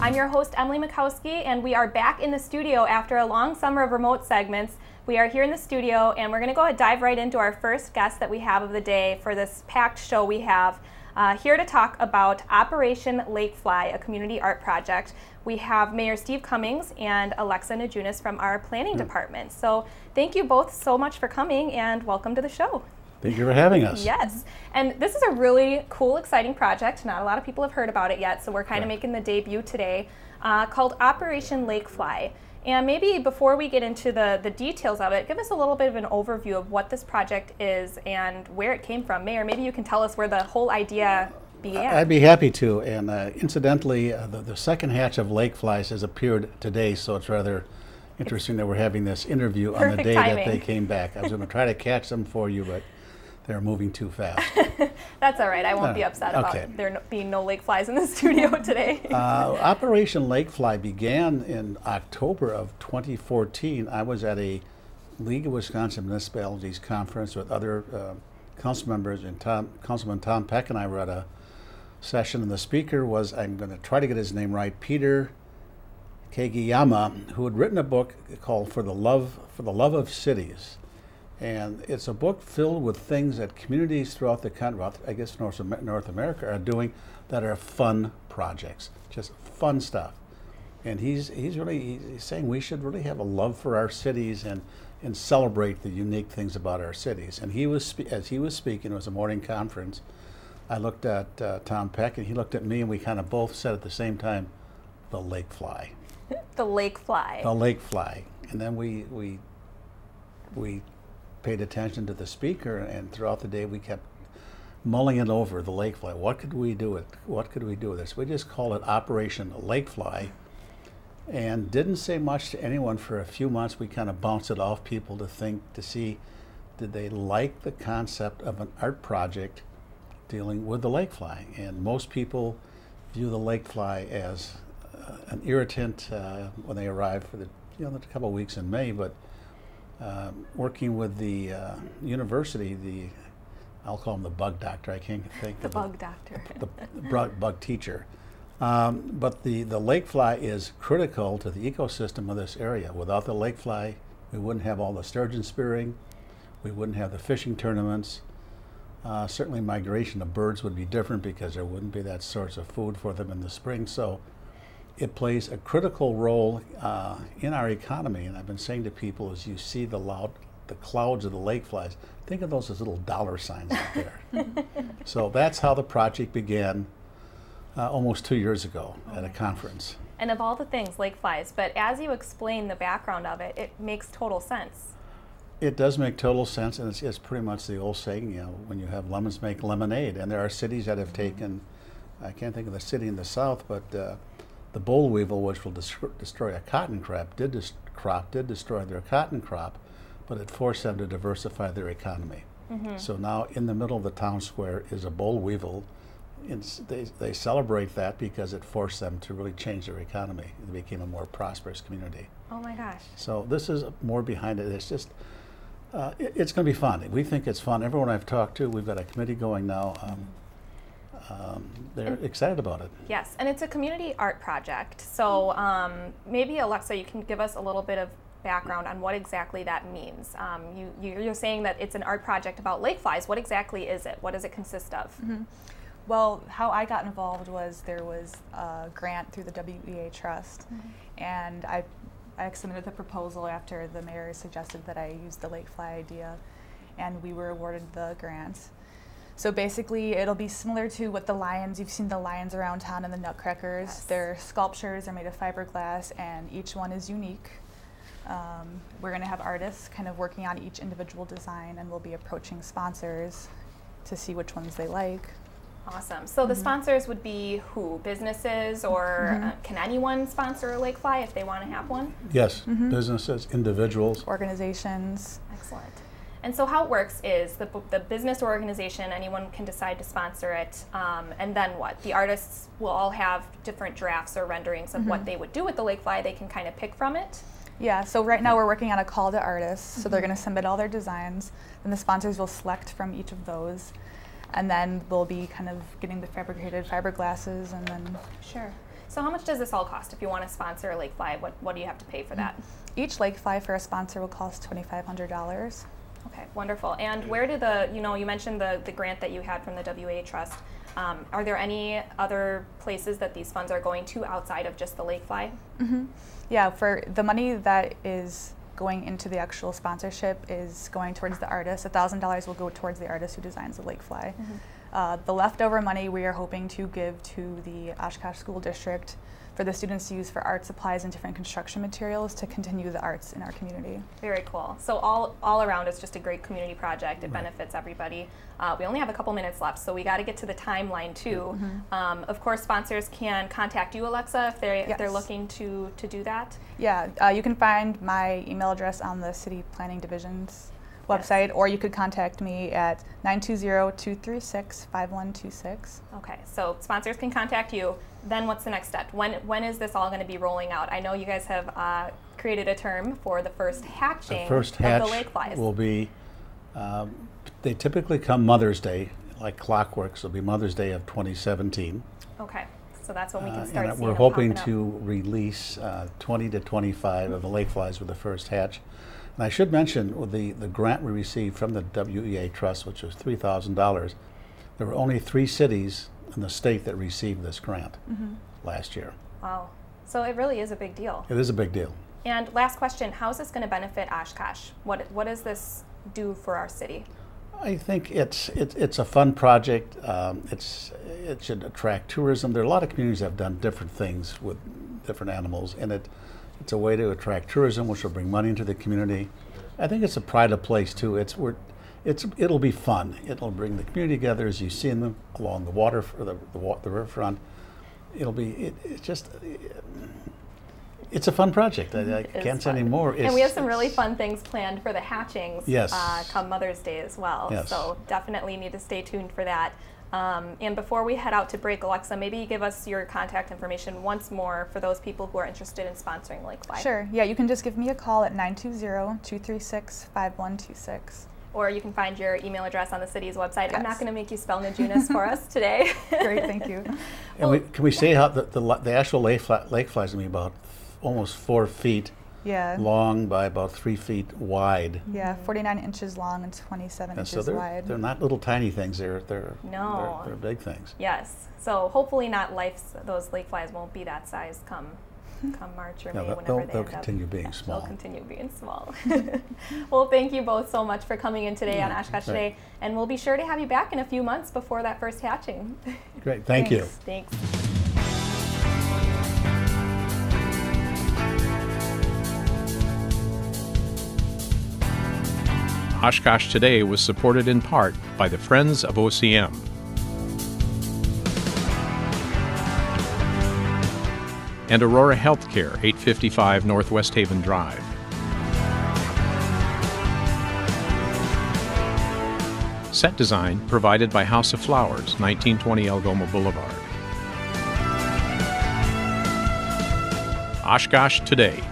I'm your host, Emily Mikowski, and we are back in the studio after a long summer of remote segments. We are here in the studio, and we're going to go ahead and dive right into our first guest that we have of the day for this packed show we have. Here to talk about Operation Lakefly, a community art project. We have Mayor Steve Cummings and Alexa Najunas from our planning department. So thank you both so much for coming, and welcome to the show. Thank you for having us. Yes, and this is a really cool, exciting project. Not a lot of people have heard about it yet, so we're kind of making the debut today, called Operation Lakefly. And maybe before we get into the details of it, give us a little bit of an overview of what this project is and where it came from. Mayor, maybe you can tell us where the whole idea began. I'd be happy to. And incidentally, the second hatch of Lakeflies has appeared today, so it's rather interesting that we're having this interview on the day that they came back. I was going to try to catch them for you, but they're moving too fast. That's all right. I won't be upset about there being no lake flies in the studio today. Operation Lakefly began in October of 2014. I was at a League of Wisconsin Municipalities conference with other council members, and Councilman Tom Peck and I were at a session, and the speaker was, I'm going to try to get his name right, Peter Kageyama, who had written a book called For the Love of Cities. And it's a book filled with things that communities throughout the country, I guess North America, are doing that are fun projects, just fun stuff. And he's saying we should really have a love for our cities and celebrate the unique things about our cities. And as he was speaking, it was a morning conference, I looked at Tom Peck and he looked at me, and we kind of both said at the same time, the lake fly. The lake fly. The lake fly. And then we paid attention to the speaker, and throughout the day we kept mulling it over, the lake fly. What could we do with this? We just called it Operation Lakefly, and didn't say much to anyone for a few months. We kind of bounced it off people to see did they like the concept of an art project dealing with the lake fly. And most people view the lake fly as an irritant when they arrive for the couple of weeks in May, but working with the university, I'll call him the bug doctor. I can't think the bug doctor. The bug teacher. But the lake fly is critical to the ecosystem of this area. Without the lake fly, we wouldn't have all the sturgeon spearing. We wouldn't have the fishing tournaments. Certainly migration of birds would be different because there wouldn't be that source of food for them in the spring. So it plays a critical role in our economy. And I've been saying to people, as you see the clouds of the lake flies, think of those as little dollar signs out there. So that's how the project began almost 2 years ago at a conference. And of all the things, lake flies, but as you explain the background of it, it makes total sense. It does make total sense, and it's pretty much the old saying, when you have lemons, make lemonade. And there are cities that have taken, I can't think of the city in the south, but the boll weevil, which will destroy a cotton crop, did destroy their cotton crop, but it forced them to diversify their economy. So now in the middle of the town square is a boll weevil. They celebrate that because it forced them to really change their economy. It became a more prosperous community. Oh my gosh. So this is more behind it. It's just, it's going to be fun. We think it's fun. Everyone I've talked to, we've got a committee going now. They're excited about it. Yes, and it's a community art project. So maybe, Alexa, you can give us a little bit of background on what exactly that means. You're saying that it's an art project about lake flies. What exactly is it? What does it consist of? Well, how I got involved was there was a grant through the WEA Trust, and I submitted the proposal after the mayor suggested that I use the lake fly idea, and we were awarded the grant. So basically, it'll be similar to what the lions, you've seen the lions around town and the nutcrackers. Yes. Their sculptures are made of fiberglass, and each one is unique. We're going to have artists kind of working on each individual design, and we'll be approaching sponsors to see which ones they like. Awesome. So the sponsors would be who? Businesses, or can anyone sponsor a lake fly if they want to have one? Yes, businesses, individuals. Organizations. Excellent. And so how it works is the business or organization, anyone can decide to sponsor it, and then what? The artists will all have different drafts or renderings of what they would do with the lake fly. They can kind of pick from it. Yeah, so right now we're working on a call to artists, so they're going to submit all their designs, and the sponsors will select from each of those, and then we'll be kind of getting the fabricated fiberglasses, and then... Sure. So how much does this all cost if you want to sponsor a Lake Fly? What do you have to pay for that? Each Lake Fly for a sponsor will cost $2,500. Okay, wonderful. And where did the, you mentioned the grant that you had from the WEA Trust. Are there any other places that these funds are going to outside of just the Lake Fly? Mm-hmm. Yeah, for the money that is going into the actual sponsorship is going towards the artist. $1,000 will go towards the artist who designs the Lake Fly. Mm-hmm. The leftover money we are hoping to give to the Oshkosh School District for the students to use for art supplies and different construction materials to continue the arts in our community. Very cool. So all around it's just a great community project. It benefits everybody. We only have a couple minutes left, so we got to get to the timeline too. Mm-hmm. Of course, sponsors can contact you, Alexa, if they're looking to do that. Yeah, you can find my email address on the City Planning Division's website, or you could contact me at 920-236-5126. Okay, so sponsors can contact you. Then what's the next step? When is this all going to be rolling out? I know you guys have created a term for the first hatching of the Lake Flies. Will be, they typically come Mother's Day, like clockwork, so it'll be Mother's Day of 2017. Okay, so that's when we can start seeing we're them hoping popping up. to release 20 to 25 of the Lake Flies with the first hatch. And I should mention with the grant we received from the WEA Trust, which was $3,000, there were only 3 cities in the state that received this grant last year. Wow. So it really is a big deal. It is a big deal. And last question, how is this going to benefit Oshkosh? What does this do for our city? I think it's a fun project. It should attract tourism. There are a lot of communities that have done different things with different animals, and it's a way to attract tourism, which will bring money into the community. I think it's a pride of place too. It'll be fun. It'll bring the community together as you see them along the water, or the riverfront. It's a fun project. I can't say any more. And we have some really fun things planned for the hatchings come Mother's Day as well. Yes. So definitely need to stay tuned for that. And before we head out to break, Alexa, maybe you give us your contact information once more for those people who are interested in sponsoring Lake Fly. Sure. Yeah, you can just give me a call at 920-236-5126. Or you can find your email address on the city's website. Yes. I'm not going to make you spell Najunas for us today. Great, thank you. And can we say how the actual Lake Fly is going to be about almost 4 feet long by about 3 feet wide. Yeah, 49 inches long and 27 inches wide. They're not little tiny things. They're big things. Yes. So hopefully those Lake Flies won't be that size come March or May, whenever they'll continue being small. They'll continue being small. Well, thank you both so much for coming in today on Oshkosh Today, and we'll be sure to have you back in a few months before that first hatching. Great, thank you. Thanks. Oshkosh Today was supported in part by the Friends of OCM. And Aurora Healthcare, 855 Northwest Haven Drive. Set design provided by House of Flowers, 1920 Algoma Boulevard. Oshkosh Today.